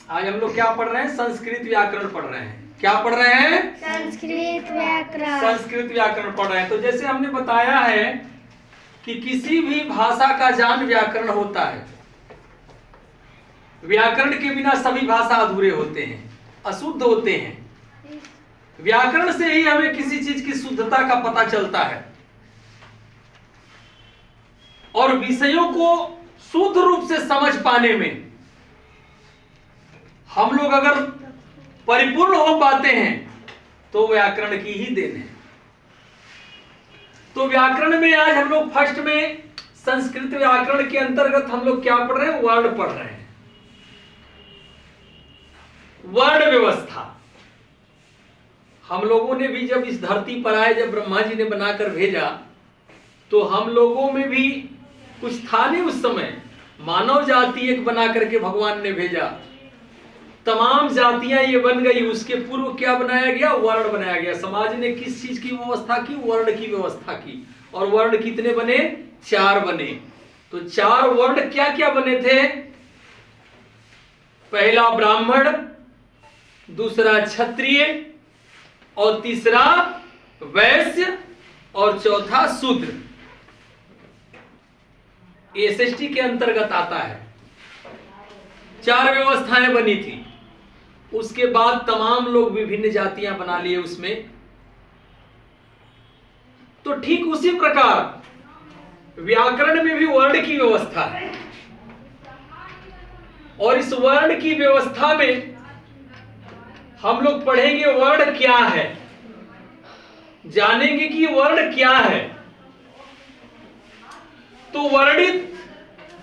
आज हम लोग क्या पढ़ रहे हैं? संस्कृत व्याकरण पढ़ रहे हैं। क्या पढ़ रहे हैं? संस्कृत व्याकरण। संस्कृत व्याकरण पढ़ रहे हैं। तो जैसे हमने बताया है कि किसी भी भाषा का ज्ञान व्याकरण होता है। व्याकरण के बिना सभी भाषा अधूरे होते हैं, अशुद्ध होते हैं। व्याकरण से ही हमें किसी चीज की शुद्धता का पता चलता है और विषयों को शुद्ध रूप से समझ पाने में हम लोग अगर परिपूर्ण हो पाते हैं तो व्याकरण की ही देन है। तो व्याकरण में आज हम लोग फर्स्ट में संस्कृत व्याकरण के अंतर्गत हम लोग क्या पढ़ रहे हैं? वर्ण पढ़ रहे हैं। वर्ण व्यवस्था। हम लोगों ने भी जब इस धरती पर आए, जब ब्रह्मा जी ने बनाकर भेजा, तो हम लोगों में भी कुछ था नहीं उस समय। मानव जाति एक बना करके भगवान ने भेजा, तमाम जातियां ये बन गई। उसके पूर्व क्या बनाया गया? वर्ण बनाया गया। समाज ने किस चीज की व्यवस्था की? वर्ण की व्यवस्था की। और वर्ण कितने बने? 4 बने। तो 4 वर्ण क्या क्या बने थे? पहला ब्राह्मण, दूसरा क्षत्रिय, और तीसरा वैश्य, और चौथा शूद्र। एसएसटी के अंतर्गत आता है। 4 व्यवस्थाएं बनी थी। उसके बाद तमाम लोग विभिन्न जातियां बना लिए उसमें। तो ठीक उसी प्रकार व्याकरण में भी वर्ण की व्यवस्था है। और इस वर्ण की व्यवस्था में हम लोग पढ़ेंगे वर्ण क्या है, जानेंगे कि वर्ण क्या है। तो वर्णित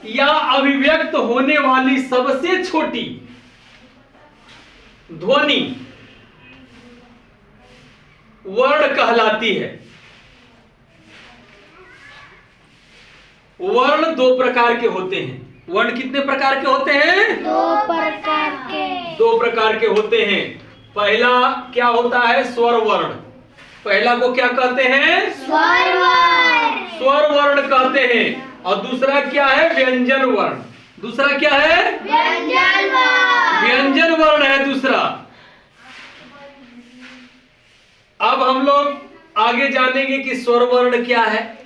या अभिव्यक्त होने वाली सबसे छोटी ध्वनि वर्ण कहलाती है। वर्ण 2 प्रकार के होते हैं। वर्ण कितने प्रकार के होते हैं? 2 प्रकार के। 2 प्रकार के होते हैं। पहला क्या होता है? स्वर वर्ण। पहला को क्या कहते हैं? स्वर वर्ण। स्वर वर्ण कहते हैं। और दूसरा क्या है? व्यंजन वर्ण। दूसरा क्या है? व्यंजन वर्ण। व्यंजन वर्ण है दूसरा। अब हम लोग आगे जानेंगे कि स्वर वर्ण क्या है।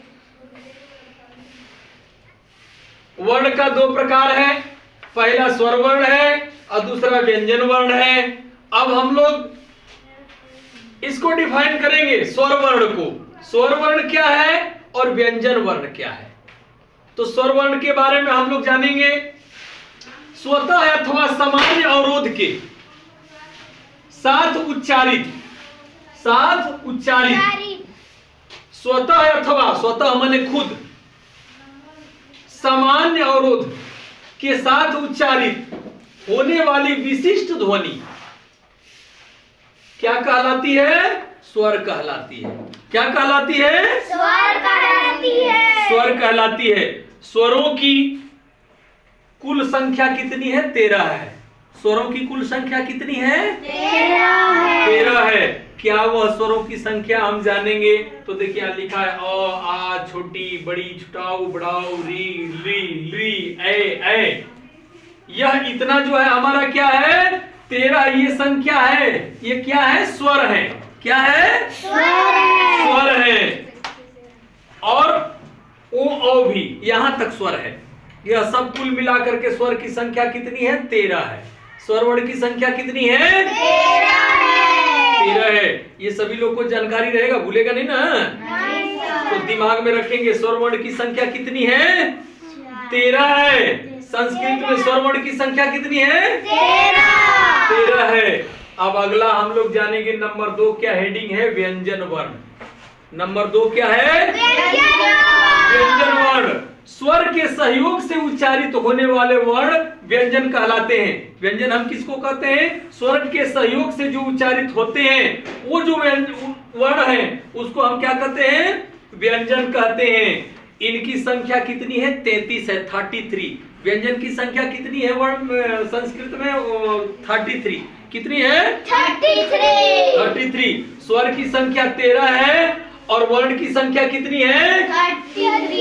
वर्ण का 2 प्रकार है। पहला स्वर वर्ण है और दूसरा व्यंजन वर्ण है। अब हम लोग इसको डिफाइन करेंगे, स्वर वर्ण को। स्वर वर्ण क्या है और व्यंजन वर्ण क्या है। तो स्वर वर्ण के बारे में हम लोग जानेंगे। स्वतः अथवा सामान्य अवरोध के साथ उच्चारित, स्वतः अथवा, स्वतः माने खुद, सामान्य अवरोध के साथ उच्चारित होने वाली विशिष्ट ध्वनि क्या कहलाती है? स्वर कहलाती है। क्या कहलाती है? स्वर कहलाती है। स्वर कहलाती है। स्वरों की कुल संख्या कितनी है? 13 है। स्वरों की कुल संख्या कितनी है? 13 है। क्या वह स्वरों की संख्या हम जानेंगे? तो देखिए यहाँ लिखा है अ, आ, छोटी, बड़ी, छुटाऊ, बड़ाऊ, री, ली, ली, ए। यह इतना जो है हमारा क्या है? 13। ये संख्या है। ये क्या है? स्वर है। क्या है? स्वर है। और ओ, औ भी यहां तक स्वर है। यह सब कुल मिलाकर के स्वर की संख्या कितनी है? 13 है। स्वर वर्ण की संख्या कितनी है? 13 है। ये सभी लोग को जानकारी रहेगा, भूलेगा नहीं ना। तो दिमाग में रखेंगे स्वर वर्ण की संख्या कितनी है? 13 है। संस्कृत में स्वर वर्ण की संख्या कितनी है? 13 है। अब अगला हम लोग जानेंगे नंबर 2 क्या हेडिंग है? व्यंजन वर्ण। नंबर 2 क्या है? व्यंजन वर्ण। स्वर के सहयोग से उच्चारित होने वाले वर्ण व्यंजन कहलाते हैं। व्यंजन हम किसको कहते हैं? स्वर के सहयोग से जो उच्चारित होते हैं वो जो वर्ण है उसको हम क्या कहते हैं? व्यंजन कहते हैं। इनकी संख्या कितनी है? 33 है, 33। व्यंजन की संख्या कितनी है वर्ण संस्कृत में? 33। कितनी है? 33। स्वर की संख्या 13 है और वर्ण की संख्या कितनी है? 33।